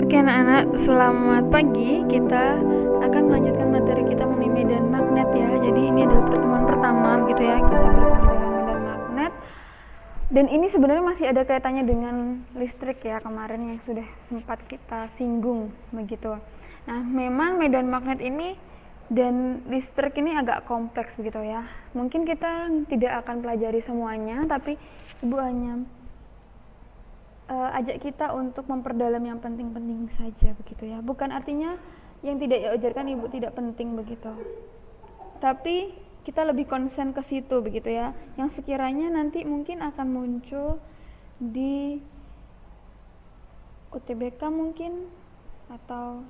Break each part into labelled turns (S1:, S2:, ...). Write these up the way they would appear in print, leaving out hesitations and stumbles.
S1: Oke anak-anak, selamat pagi. Kita akan melanjutkan materi kita mengenai medan magnet ya. Jadi ini adalah pertemuan pertama gitu ya. Kita bertemu dengan medan magnet. Dan ini sebenarnya masih ada kaitannya dengan listrik ya, kemarin yang sudah sempat kita singgung begitu. Nah, memang medan magnet ini dan listrik ini agak kompleks begitu ya. Mungkin kita tidak akan pelajari semuanya, tapi Ibu hanya ajak kita untuk memperdalam yang penting-penting saja begitu ya. Bukan artinya yang tidak diajarkan Ibu tidak penting begitu. Tapi kita lebih konsen ke situ begitu ya. Yang sekiranya nanti mungkin akan muncul di UTBK mungkin, atau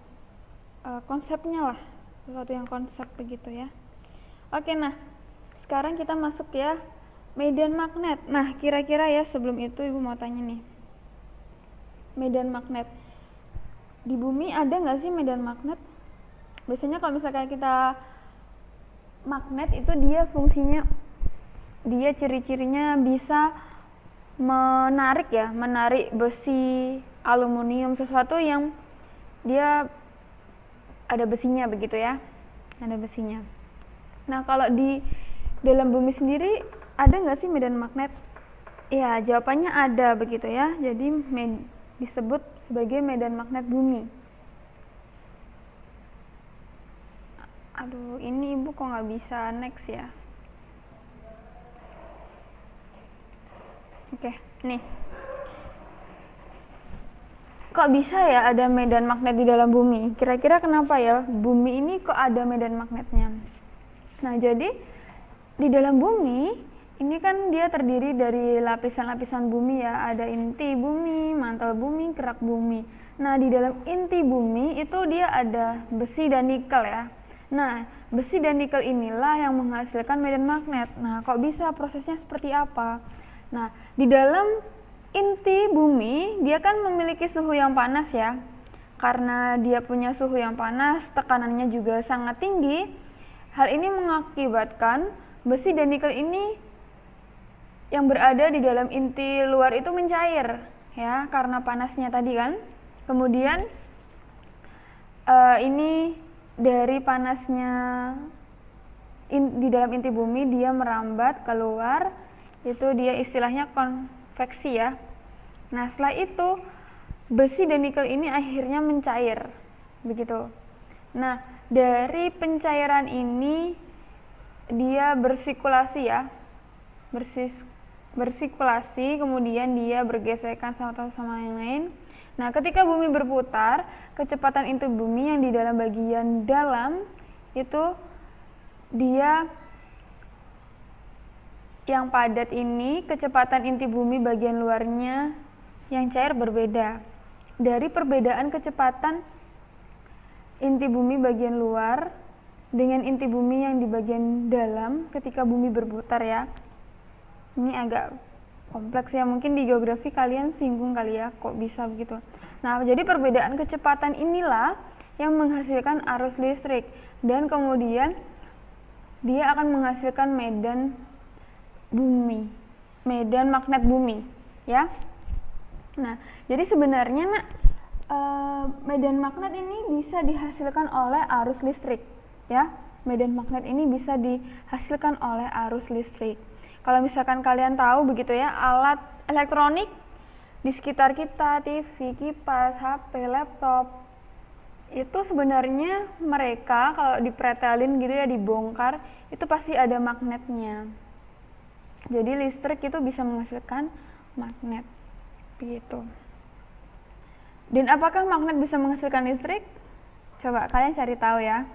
S1: konsepnya lah, sesuatu yang konsep begitu ya. Oke, nah sekarang kita masuk ya medan magnet. Nah, kira-kira ya sebelum itu Ibu mau tanya nih, medan magnet di bumi ada nggak sih medan magnet? Biasanya kalau misalkan kita magnet itu dia fungsinya, dia ciri-cirinya bisa menarik ya, menarik besi, aluminium, sesuatu yang dia ada besinya begitu ya, ada besinya. Nah, kalau di dalam bumi sendiri ada nggak sih medan magnet? Ya, jawabannya ada begitu ya. Jadi disebut sebagai medan magnet bumi. Aduh, ini Ibu kok nggak bisa next ya. Oke, nih. Kok bisa ya ada medan magnet di dalam bumi? Kira-kira kenapa ya bumi ini kok ada medan magnetnya? Nah, jadi di dalam bumi ini kan dia terdiri dari lapisan-lapisan bumi ya. Ada inti bumi, mantel bumi, kerak bumi. Nah, di dalam inti bumi itu dia ada besi dan nikel ya. Nah, besi dan nikel inilah yang menghasilkan medan magnet. Nah, kok bisa, prosesnya seperti apa? Nah, di dalam inti bumi dia kan memiliki suhu yang panas ya. Karena dia punya suhu yang panas, tekanannya juga sangat tinggi. Hal ini mengakibatkan besi dan nikel ini yang berada di dalam inti luar itu mencair ya, karena panasnya tadi kan. Kemudian ini dari panasnya di dalam inti bumi dia merambat keluar, itu dia istilahnya konveksi ya. Nah, setelah itu besi dan nikel ini akhirnya mencair begitu. Nah, dari pencairan ini dia bersirkulasi ya, bersirkulasi, kemudian dia bergesekan satu sama yang lain. Nah, ketika bumi berputar, kecepatan inti bumi yang di dalam bagian dalam itu dia yang padat ini, kecepatan inti bumi bagian luarnya yang cair berbeda. Dari perbedaan kecepatan inti bumi bagian luar dengan inti bumi yang di bagian dalam ketika bumi berputar ya. Ini agak kompleks ya, mungkin di geografi kalian singgung kali ya, kok bisa begitu. Nah, jadi perbedaan kecepatan inilah yang menghasilkan arus listrik, dan kemudian dia akan menghasilkan medan bumi, medan magnet bumi ya. Nah, jadi sebenarnya nak, medan magnet ini bisa dihasilkan oleh arus listrik ya. Medan magnet ini bisa dihasilkan oleh arus listrik. Kalau misalkan kalian tahu begitu ya, alat elektronik di sekitar kita, TV, kipas, HP, laptop, itu sebenarnya mereka kalau dipretelin gitu ya, dibongkar, itu pasti ada magnetnya. Jadi listrik itu bisa menghasilkan magnet begitu. Dan apakah magnet bisa menghasilkan listrik? Coba kalian cari tahu ya.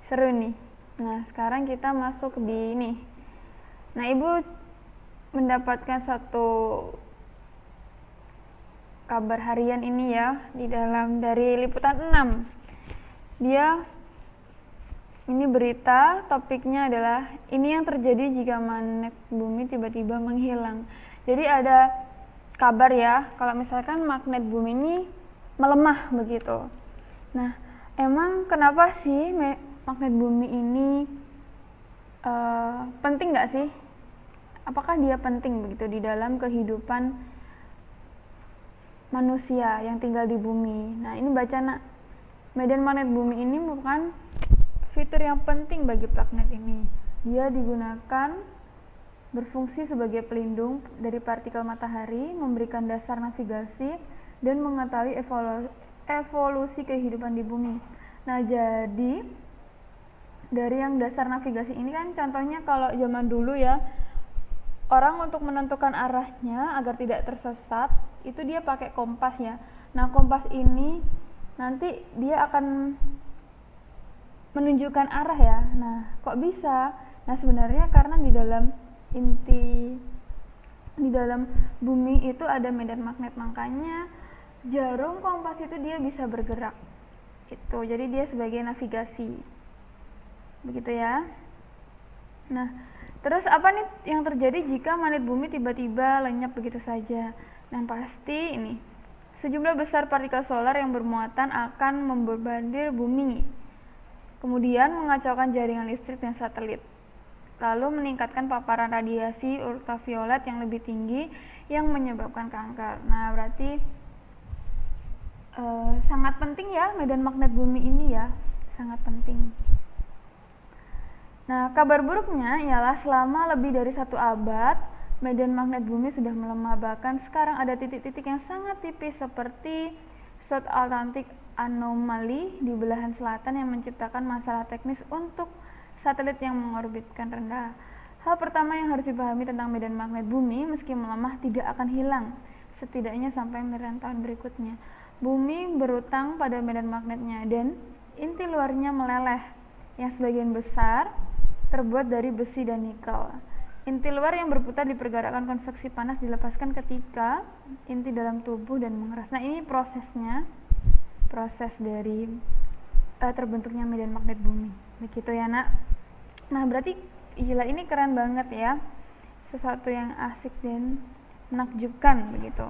S1: Seru nih. Nah, sekarang kita masuk di ini. Nah, Ibu mendapatkan satu kabar harian ini ya, di dalam dari Liputan 6. Dia ini berita, topiknya adalah ini yang terjadi jika magnet bumi tiba-tiba menghilang. Jadi ada kabar ya, kalau misalkan magnet bumi ini melemah begitu. Nah, emang kenapa sih magnet bumi ini penting nggak sih? Apakah dia penting begitu di dalam kehidupan manusia yang tinggal di bumi. Nah, ini baca nak. Medan magnet bumi ini merupakan fitur yang penting bagi planet ini. Dia digunakan berfungsi sebagai pelindung dari partikel matahari, memberikan dasar navigasi, dan mengetahui evolusi kehidupan di bumi. Nah, jadi dari yang dasar navigasi ini kan contohnya kalau zaman dulu ya, orang untuk menentukan arahnya agar tidak tersesat itu dia pakai kompas ya. Nah, kompas ini nanti dia akan menunjukkan arah ya. Nah, kok bisa? Nah, sebenarnya karena di dalam bumi itu ada medan magnet, makanya jarum kompas itu dia bisa bergerak. Itu. Jadi dia sebagai navigasi. Begitu ya. Nah, terus apa nih yang terjadi jika magnet bumi tiba-tiba lenyap begitu saja? Nah, pasti ini sejumlah besar partikel solar yang bermuatan akan membombardir bumi, kemudian mengacaukan jaringan listrik dan satelit, lalu meningkatkan paparan radiasi ultraviolet yang lebih tinggi yang menyebabkan kanker. Nah, berarti sangat penting ya medan magnet bumi ini ya, sangat penting. Nah, kabar buruknya ialah selama lebih dari 1 abad, medan magnet bumi sudah melemah. Bahkan sekarang ada titik-titik yang sangat tipis seperti South Atlantic Anomaly di belahan selatan yang menciptakan masalah teknis untuk satelit yang mengorbitkan rendah. Hal pertama yang harus dipahami tentang medan magnet bumi, meski melemah tidak akan hilang, setidaknya sampai miliaran tahun berikutnya. Bumi berutang pada medan magnetnya dan inti luarnya meleleh, yang sebagian besar terbuat dari besi dan nikel. Inti luar yang berputar di pergerakan konveksi panas dilepaskan ketika inti dalam tubuh dan mengeras. Nah, ini prosesnya, proses dari terbentuknya medan magnet bumi. Begitu ya, nak. Nah, berarti gila, ini keren banget ya. Sesuatu yang asik dan menakjubkan begitu.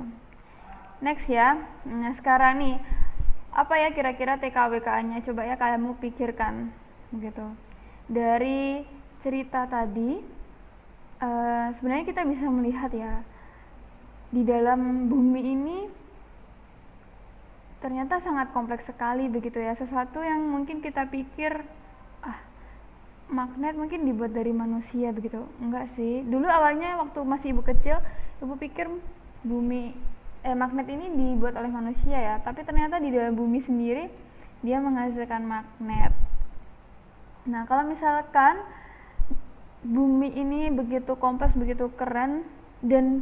S1: Next ya. Nah, sekarang nih apa ya kira-kira TKWK-nya? Coba ya kamu pikirkan begitu. Dari cerita tadi sebenarnya kita bisa melihat ya, di dalam bumi ini ternyata sangat kompleks sekali begitu ya. Sesuatu yang mungkin kita pikir magnet mungkin dibuat dari manusia begitu. Enggak sih. Dulu awalnya waktu masih ibu kecil, ibu pikir magnet ini dibuat oleh manusia ya, tapi ternyata di dalam bumi sendiri dia menghasilkan magnet. Nah, kalau misalkan bumi ini begitu kompleks, begitu keren dan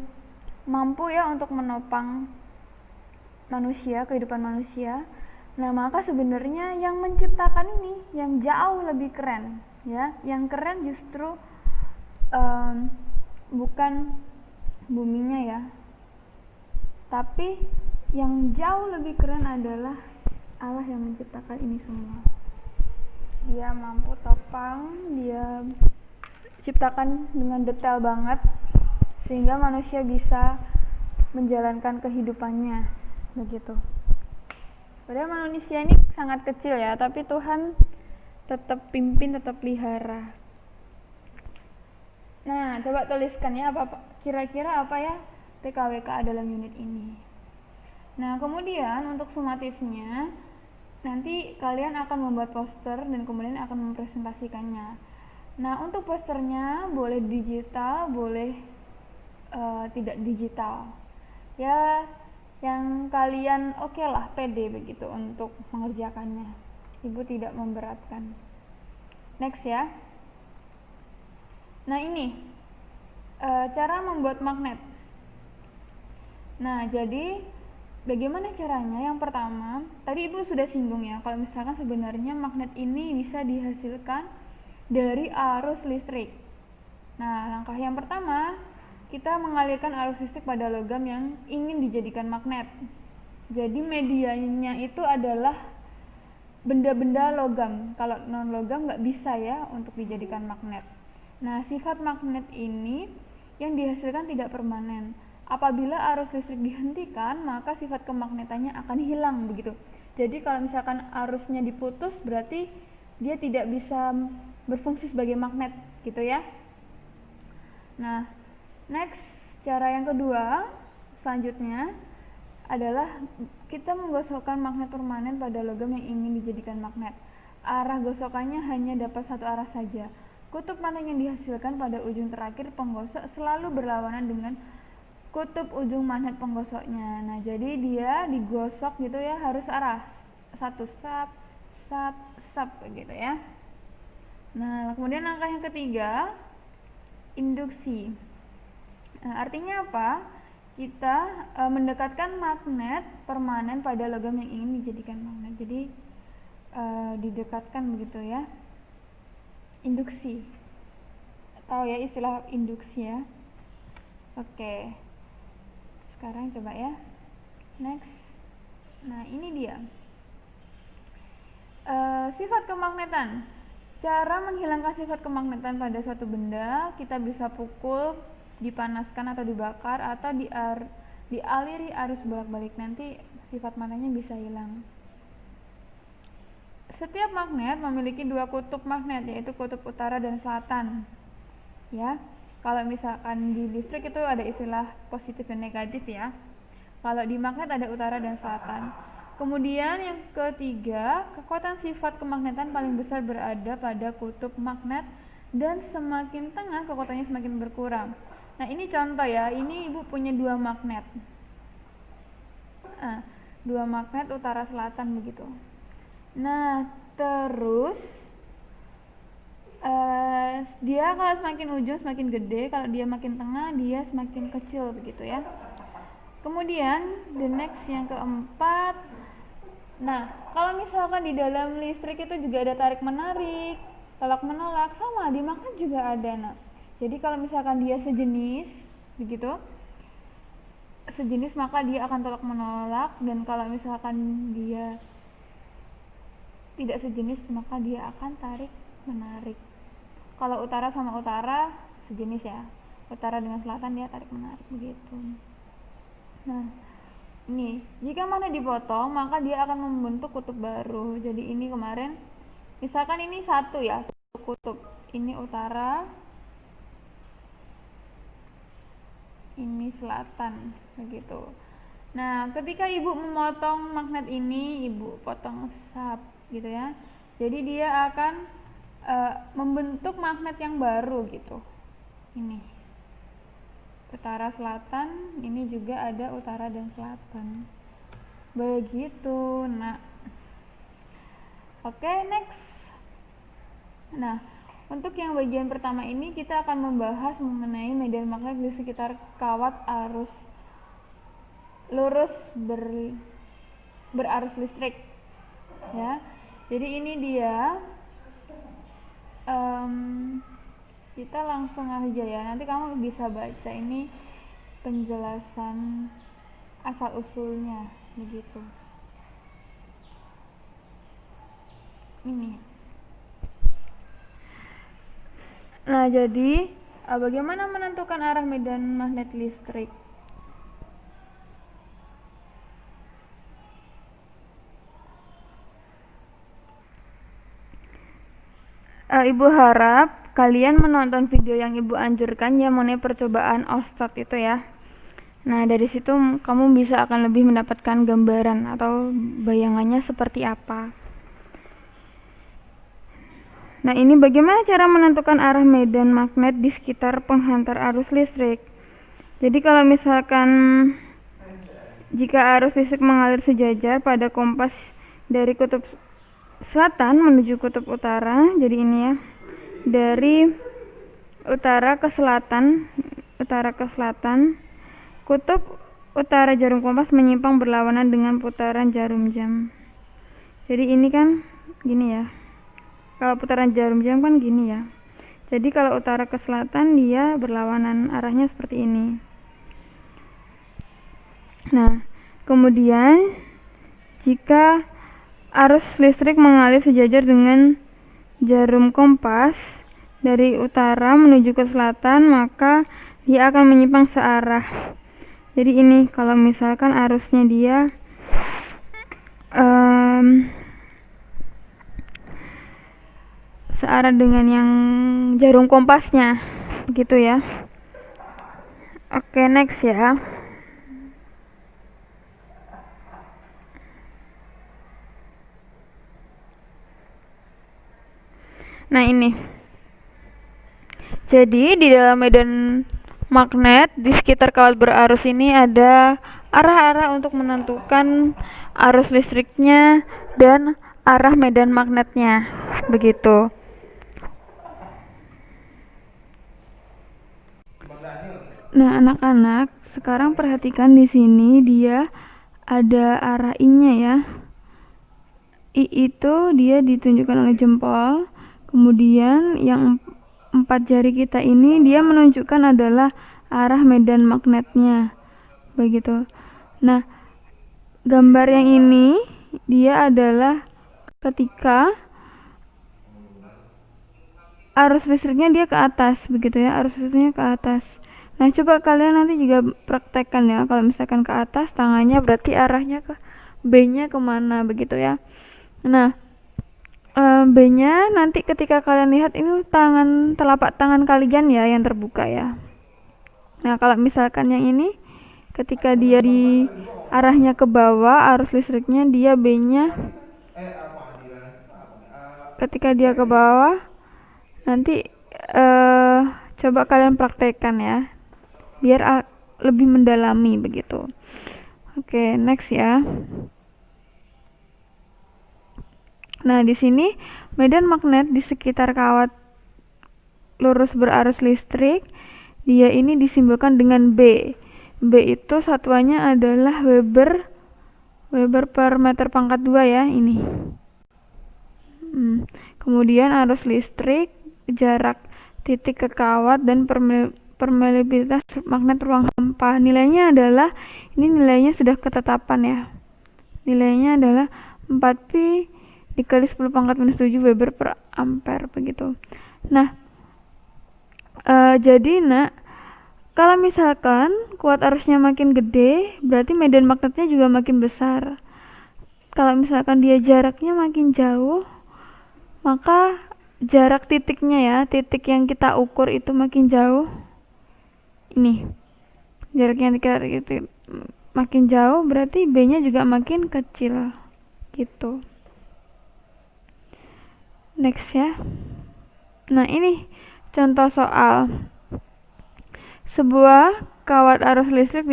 S1: mampu ya untuk menopang manusia, kehidupan manusia, nah maka sebenarnya yang menciptakan ini yang jauh lebih keren ya. Yang keren justru bukan buminya ya, tapi yang jauh lebih keren adalah Allah yang menciptakan ini semua. Dia mampu topang, dia ciptakan dengan detail banget sehingga manusia bisa menjalankan kehidupannya begitu. Padahal manusia ini sangat kecil ya, tapi Tuhan tetap pimpin, tetap pelihara. Nah, coba tuliskan ya kira-kira apa ya TKWK dalam unit ini. Nah, kemudian untuk sumatifnya nanti kalian akan membuat poster dan kemudian akan mempresentasikannya. Nah, untuk posternya boleh digital, boleh tidak digital. Ya, yang kalian oke lah, pede begitu untuk mengerjakannya. Ibu tidak memberatkan. Next ya. Nah, ini cara membuat magnet. Nah, jadi bagaimana caranya? Yang pertama, tadi Ibu sudah singgung ya, kalau misalkan sebenarnya magnet ini bisa dihasilkan dari arus listrik. Nah, langkah yang pertama, kita mengalirkan arus listrik pada logam yang ingin dijadikan magnet. Jadi medianya itu adalah benda-benda logam. Kalau non logam nggak bisa ya untuk dijadikan magnet. Nah, sifat magnet ini yang dihasilkan tidak permanen. Apabila arus listrik dihentikan, maka sifat kemagnetannya akan hilang begitu. Jadi kalau misalkan arusnya diputus, berarti dia tidak bisa berfungsi sebagai magnet gitu ya. Nah, next, cara yang kedua selanjutnya, adalah kita menggosokkan magnet permanen pada logam yang ingin dijadikan magnet. Arah gosokannya hanya dapat satu arah saja. Kutub mana yang dihasilkan pada ujung terakhir penggosok selalu berlawanan dengan kutub ujung magnet penggosoknya. Nah, jadi dia digosok gitu ya, harus arah satu, sap, sap, sap gitu ya. Nah, kemudian langkah yang ketiga, induksi. Nah, artinya apa? Kita mendekatkan magnet permanen pada logam yang ingin dijadikan magnet. Jadi didekatkan begitu ya. Induksi. Tahu ya istilah induksi ya? Oke. Sekarang coba ya. Next. Nah, ini dia. Sifat kemagnetan. Cara menghilangkan sifat kemagnetan pada suatu benda, kita bisa pukul, dipanaskan atau dibakar, atau dialiri arus bolak-balik. Nanti sifat magnetnya bisa hilang. Setiap magnet memiliki dua kutub magnet, yaitu kutub utara dan selatan. Ya, kalau misalkan di listrik itu ada istilah positif dan negatif ya. Kalau di magnet ada utara dan selatan. Kemudian yang ketiga, kekuatan sifat kemagnetan paling besar berada pada kutub magnet dan semakin tengah kekuatannya semakin berkurang. Nah, ini contoh ya, ini ibu punya dua magnet. Nah, dua magnet utara selatan begitu. Nah, terus dia kalau semakin ujung semakin gede, kalau dia makin tengah dia semakin kecil begitu ya. Kemudian the next yang keempat, nah kalau misalkan di dalam listrik itu juga ada tarik menarik, tolak menolak, sama di magnet juga ada. Nah, jadi kalau misalkan dia sejenis begitu, sejenis maka dia akan tolak menolak, dan kalau misalkan dia tidak sejenis maka dia akan tarik menarik. Kalau utara sama utara sejenis ya, utara dengan selatan dia tarik menarik begitu. Nah, ini jika magnet dipotong maka dia akan membentuk kutub baru. Jadi ini kemarin misalkan ini satu ya, kutub, ini utara, ini selatan begitu. Nah, ketika ibu memotong magnet ini, ibu potong sap gitu ya, jadi dia akan membentuk magnet yang baru gitu. Ini utara selatan, ini juga ada utara dan selatan begitu. Nah, oke, next. Nah, untuk yang bagian pertama ini kita akan membahas mengenai medan magnet di sekitar kawat arus lurus berarus listrik ya. Jadi ini dia, kita langsung aja ya, nanti kamu bisa baca ini penjelasan asal usulnya begitu. Ini. Nah, jadi bagaimana menentukan arah medan magnet listrik? Ibu harap kalian menonton video yang ibu anjurkan ya, mengenai percobaan Oxford itu ya. Nah, dari situ kamu bisa akan lebih mendapatkan gambaran atau bayangannya seperti apa. Nah, ini bagaimana cara menentukan arah medan magnet di sekitar penghantar arus listrik. Jadi kalau misalkan jika arus listrik mengalir sejajar pada kompas dari kutub selatan menuju kutub utara, jadi ini ya, dari utara ke selatan, kutub utara jarum kompas menyimpang berlawanan dengan putaran jarum jam. Jadi ini kan gini ya, kalau putaran jarum jam kan gini ya, jadi kalau utara ke selatan dia berlawanan arahnya seperti ini. Nah, kemudian jika arus listrik mengalir sejajar dengan jarum kompas dari utara menuju ke selatan, maka dia akan menyimpang searah. Jadi ini kalau misalkan arusnya dia searah dengan yang jarum kompasnya gitu ya. Oke, next ya. Nah, ini. Jadi di dalam medan magnet di sekitar kawat berarus ini ada arah-arah untuk menentukan arus listriknya dan arah medan magnetnya. Begitu. Nah, anak-anak, sekarang perhatikan di sini dia ada arah I-nya ya. I itu dia ditunjukkan oleh jempol. Kemudian yang 4 jari kita ini dia menunjukkan adalah arah medan magnetnya. Begitu. Nah, gambar yang ini dia adalah ketika arus listriknya dia ke atas, begitu ya, arus listriknya ke atas. Nah, coba kalian nanti juga praktekkan ya, kalau misalkan ke atas tangannya berarti arahnya ke B-nya kemana, begitu ya. Nah, B-nya nanti ketika kalian lihat ini telapak tangan kalian ya yang terbuka ya. Nah, kalau misalkan yang ini ketika dia di arahnya ke bawah, arus listriknya dia B-nya ketika dia ke bawah, nanti coba kalian praktekkan ya biar lebih mendalami begitu. Oke, next ya. Nah, di sini medan magnet di sekitar kawat lurus berarus listrik dia ini disimbolkan dengan B. B itu satuannya adalah Weber per meter pangkat 2 ya, ini. Kemudian arus listrik, jarak titik ke kawat, dan permeabilitas magnet ruang hampa. Nilainya adalah, ini nilainya sudah ketetapan ya. Nilainya adalah 4pi dikali 10 pangkat minus 7 Weber per ampere begitu. Nah, jadi kalau misalkan kuat arusnya makin gede, berarti medan magnetnya juga makin besar. Kalau misalkan dia jaraknya makin jauh, maka jarak titiknya ya, titik yang kita ukur itu makin jauh. Ini jaraknya kita makin jauh, berarti B-nya juga makin kecil gitu. Next ya. Nah, ini contoh soal. Sebuah kawat arus listrik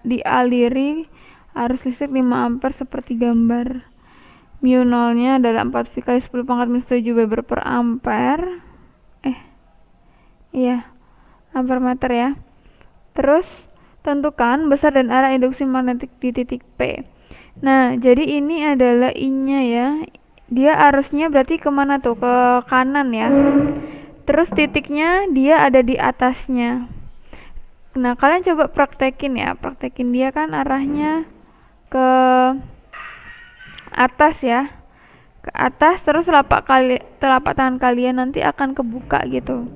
S1: dialiri arus listrik 5 ampere seperti gambar. Mu nolnya adalah 4 kali 10 pangkat minus 7 Weber per ampere. Ampere meter ya. Terus tentukan besar dan arah induksi magnetik di titik P. Nah, jadi ini adalah I-nya ya. Dia arusnya berarti kemana tuh? Ke kanan ya. Terus titiknya dia ada di atasnya. Nah, kalian coba praktekin ya. Praktekin, dia kan arahnya ke atas ya. Ke atas, terus telapak tangan kalian nanti akan kebuka gitu.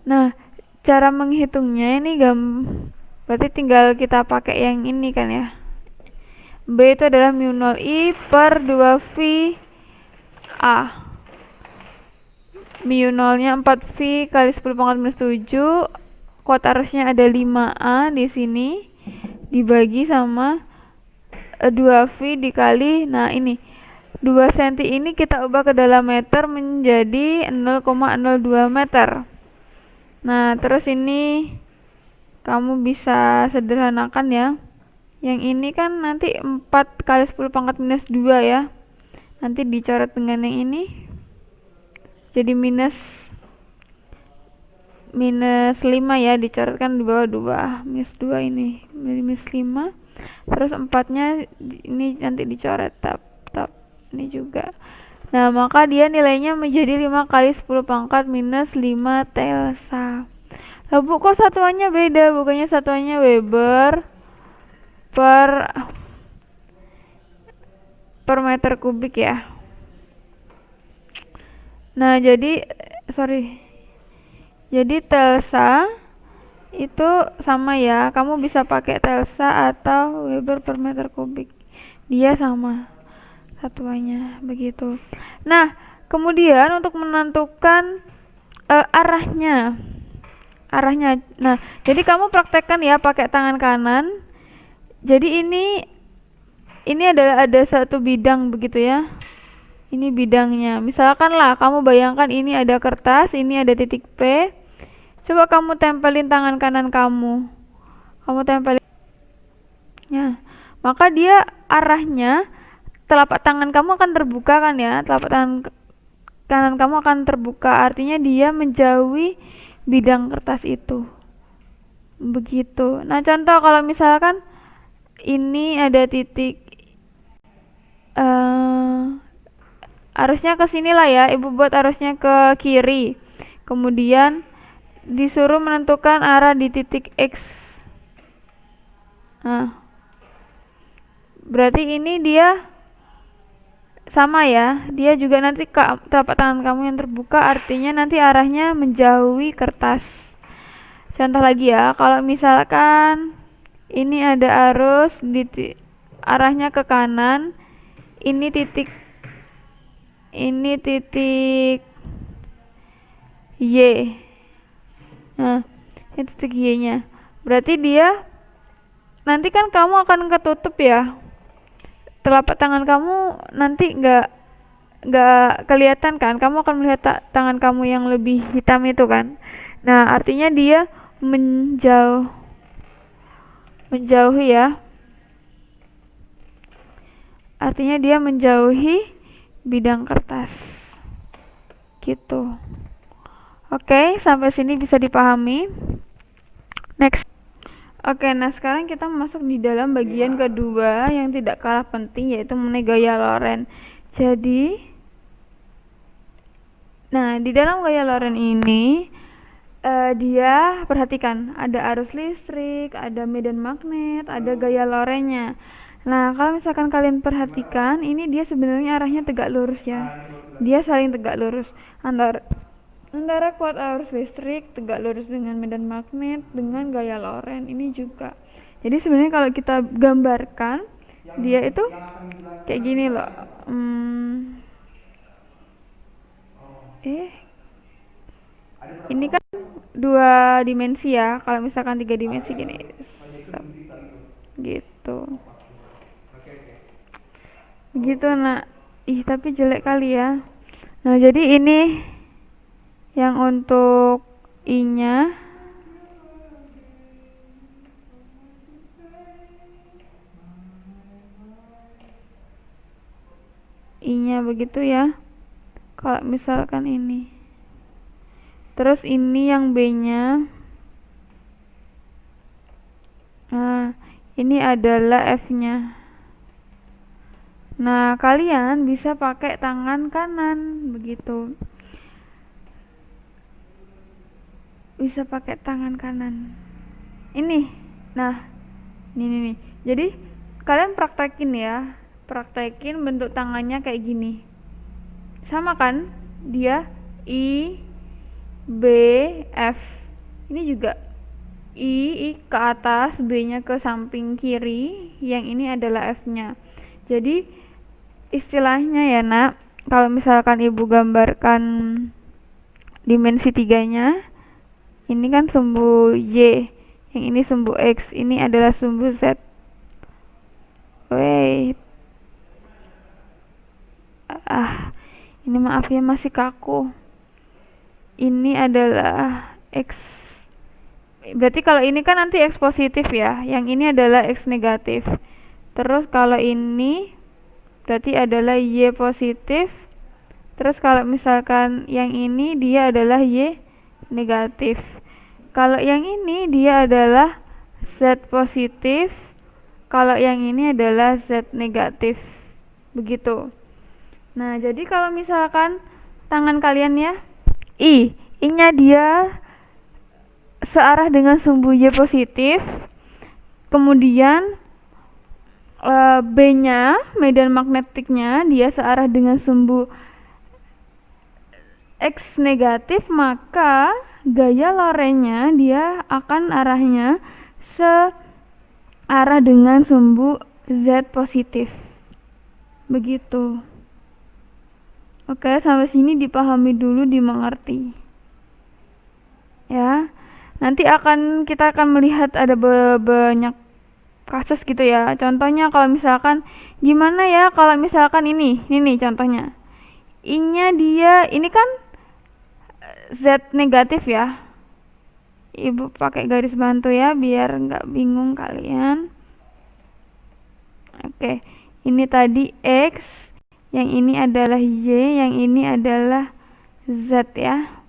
S1: Nah, cara menghitungnya ini berarti tinggal kita pakai yang ini kan ya. B itu adalah mu 0 I per 2V A. Mu nolnya 4V kali 10 pangkat minus 7. Kuat arusnya ada 5A di sini. Dibagi sama 2V dikali, nah ini 2 cm ini kita ubah ke dalam meter menjadi 0,02 meter. Nah, terus ini kamu bisa sederhanakan ya. Yang ini kan nanti 4 kali 10 pangkat minus 2 ya. Nanti dicoret dengan yang ini. Jadi minus 5 ya, dicoretkan di bawah 2. Minus 2 ini. Minus 5. Terus 4-nya ini nanti dicoret tab ini juga. Nah, maka dia nilainya menjadi 5 kali 10 pangkat minus 5 telsa. Lah Bu, kok satuannya beda? Bukannya satuannya Weber per meter kubik ya. Nah, jadi telsa itu sama ya. Kamu bisa pakai telsa atau Weber per meter kubik. Dia sama satuannya begitu. Nah, kemudian untuk menentukan arahnya. Nah, jadi kamu praktekkan ya pakai tangan kanan. Jadi ini adalah ada satu bidang begitu ya. Ini bidangnya. Misalkan lah, kamu bayangkan ini ada kertas, ini ada titik P. Coba kamu tempelin tangan kanan kamu. Kamu tempelin. Ya. Maka dia arahnya, telapak tangan kamu akan terbuka kan ya. Telapak tangan kanan kamu akan terbuka. Artinya dia menjauhi bidang kertas itu. Begitu. Nah, contoh kalau misalkan ini ada titik arusnya ke sini lah ya, ibu buat arusnya ke kiri, kemudian disuruh menentukan arah di titik X. Nah, berarti ini dia sama ya, dia juga nanti telapak tangan kamu yang terbuka, artinya nanti arahnya menjauhi kertas. Contoh lagi ya, kalau misalkan ini ada arus arahnya ke kanan, ini titik Y. Nah, ini titik Y-nya. Berarti dia nanti kan kamu akan ketutup ya. Telapak tangan kamu nanti nggak kelihatan kan. Kamu akan melihat tangan kamu yang lebih hitam itu kan. Nah, artinya dia menjauhi ya. Artinya dia menjauhi bidang kertas. Gitu. Oke, sampai sini bisa dipahami. Next. Oke, nah sekarang kita masuk di dalam bagian kedua yang tidak kalah penting, yaitu mengenai gaya Lorentz. Jadi, nah di dalam gaya Lorentz ini dia perhatikan ada arus listrik, ada medan magnet, ada gaya Lorentz-nya. Nah, kalau misalkan kalian perhatikan, ini dia sebenarnya arahnya tegak lurus ya. Dia saling tegak lurus antara kuat arus listrik tegak lurus dengan medan magnet dengan gaya Lorentz ini juga. Jadi sebenarnya kalau kita gambarkan dia itu kayak gini loh. Ini kan 2 dimensi ya. Kalau misalkan 3 dimensi gini. Gitu. Begitu nak. Tapi jelek kali ya. Nah, jadi ini yang untuk I-nya. I-nya begitu ya. Kalau misalkan ini. Terus ini yang B-nya. Nah, ini adalah F-nya. Nah, kalian bisa pakai tangan kanan begitu. Bisa pakai tangan kanan. Ini. Nah, ini nih. Jadi, kalian praktekin ya. Praktekin bentuk tangannya kayak gini. Sama kan? Dia I, B, F. Ini juga I ke atas, B-nya ke samping kiri, yang ini adalah F-nya. Jadi istilahnya ya nak, kalau misalkan ibu gambarkan dimensi 3-nya, ini kan sumbu Y, yang ini sumbu X, ini adalah sumbu Z. Wait. Ini maaf ya masih kaku. Ini adalah X. Berarti kalau ini kan nanti X positif ya, yang ini adalah X negatif. Terus kalau ini berarti adalah Y positif. Terus kalau misalkan yang ini dia adalah Y negatif. Kalau yang ini dia adalah Z positif. Kalau yang ini adalah Z negatif. Begitu. Nah, jadi kalau misalkan tangan kalian ya, I-nya dia searah dengan sumbu Y positif. Kemudian B-nya, medan magnetiknya, dia searah dengan sumbu X negatif, maka gaya Lorentz-nya dia akan arahnya searah dengan sumbu Z positif. Begitu. Oke, sampai sini dipahami dulu, dimengerti. Ya. Nanti kita akan melihat ada banyak kasus gitu ya. Contohnya kalau misalkan gimana ya kalau misalkan ini nih contohnya. I-nya dia ini kan Z negatif ya. Ibu pakai garis bantu ya biar nggak bingung kalian. Oke, ini tadi X, yang ini adalah Y, yang ini adalah Z ya.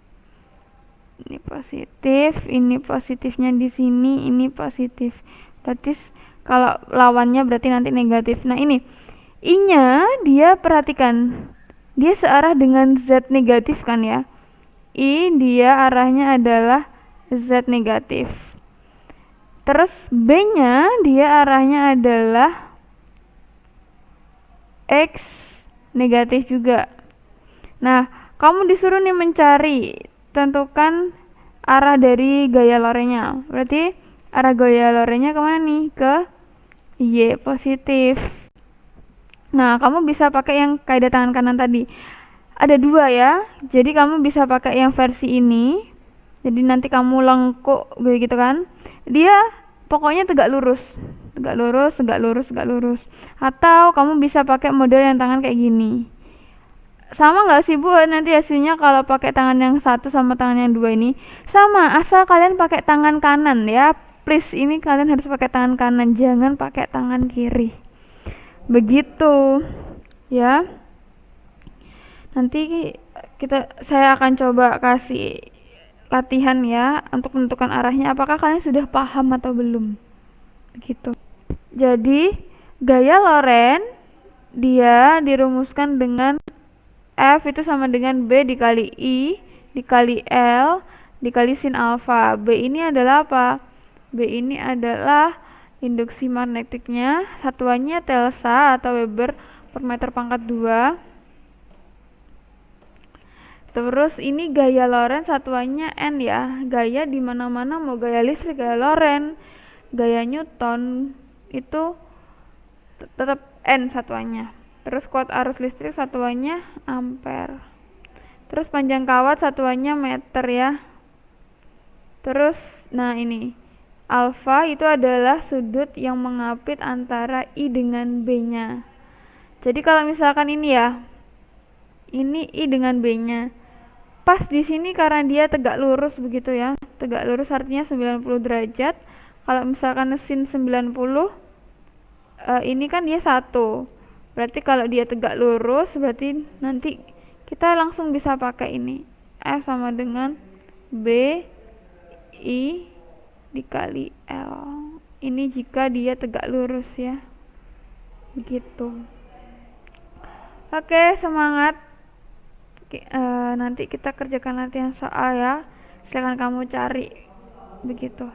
S1: Ini positif, ini positifnya di sini, ini positif. Berarti kalau lawannya berarti nanti negatif. Nah ini I-nya dia perhatikan, dia searah dengan Z negatif kan ya. I dia arahnya adalah Z negatif. Terus B-nya dia arahnya adalah X negatif juga. Nah, kamu disuruh nih mencari, tentukan arah dari gaya lorenya. Berarti arah gaya lorenya kemana nih? Ke Y positif. Nah, kamu bisa pakai yang kaidah tangan kanan tadi. Ada dua ya, jadi kamu bisa pakai yang versi ini. Jadi nanti kamu lengkuk begitu kan. Dia pokoknya tegak lurus. Tegak lurus, tegak lurus, tegak lurus. Atau kamu bisa pakai model yang tangan kayak gini. Sama nggak sih Bu nanti hasilnya kalau pakai tangan yang satu sama tangan yang dua ini? Sama, asal kalian pakai tangan kanan ya. Please, ini kalian harus pakai tangan kanan, jangan pakai tangan kiri. Begitu. Ya. Nanti saya akan coba kasih latihan ya untuk menentukan arahnya. Apakah kalian sudah paham atau belum? Begitu. Jadi gaya Loren dia dirumuskan dengan F itu sama dengan B dikali I dikali L dikali sin alfa. B ini adalah apa? B ini adalah induksi magnetiknya, satuannya Telsa atau Weber per meter pangkat 2. Terus ini gaya Loren satuannya N ya. Gaya di mana-mana, mau gaya listrik, gaya Loren, gaya Newton itu tetap N satuannya. Terus kuat arus listrik satuannya ampere. Terus panjang kawat satuannya meter ya. Terus nah ini alfa itu adalah sudut yang mengapit antara I dengan B-nya. Jadi kalau misalkan ini ya, ini I dengan B-nya. Pas di sini karena dia tegak lurus begitu ya. Tegak lurus artinya 90 derajat. Kalau misalkan sin 90 ini kan dia 1. Berarti kalau dia tegak lurus berarti nanti kita langsung bisa pakai ini. F sama dengan B I dikali L. Ini jika dia tegak lurus ya. Begitu. Oke, semangat. Nanti kita kerjakan latihan soal ya. Silakan kamu cari begitu.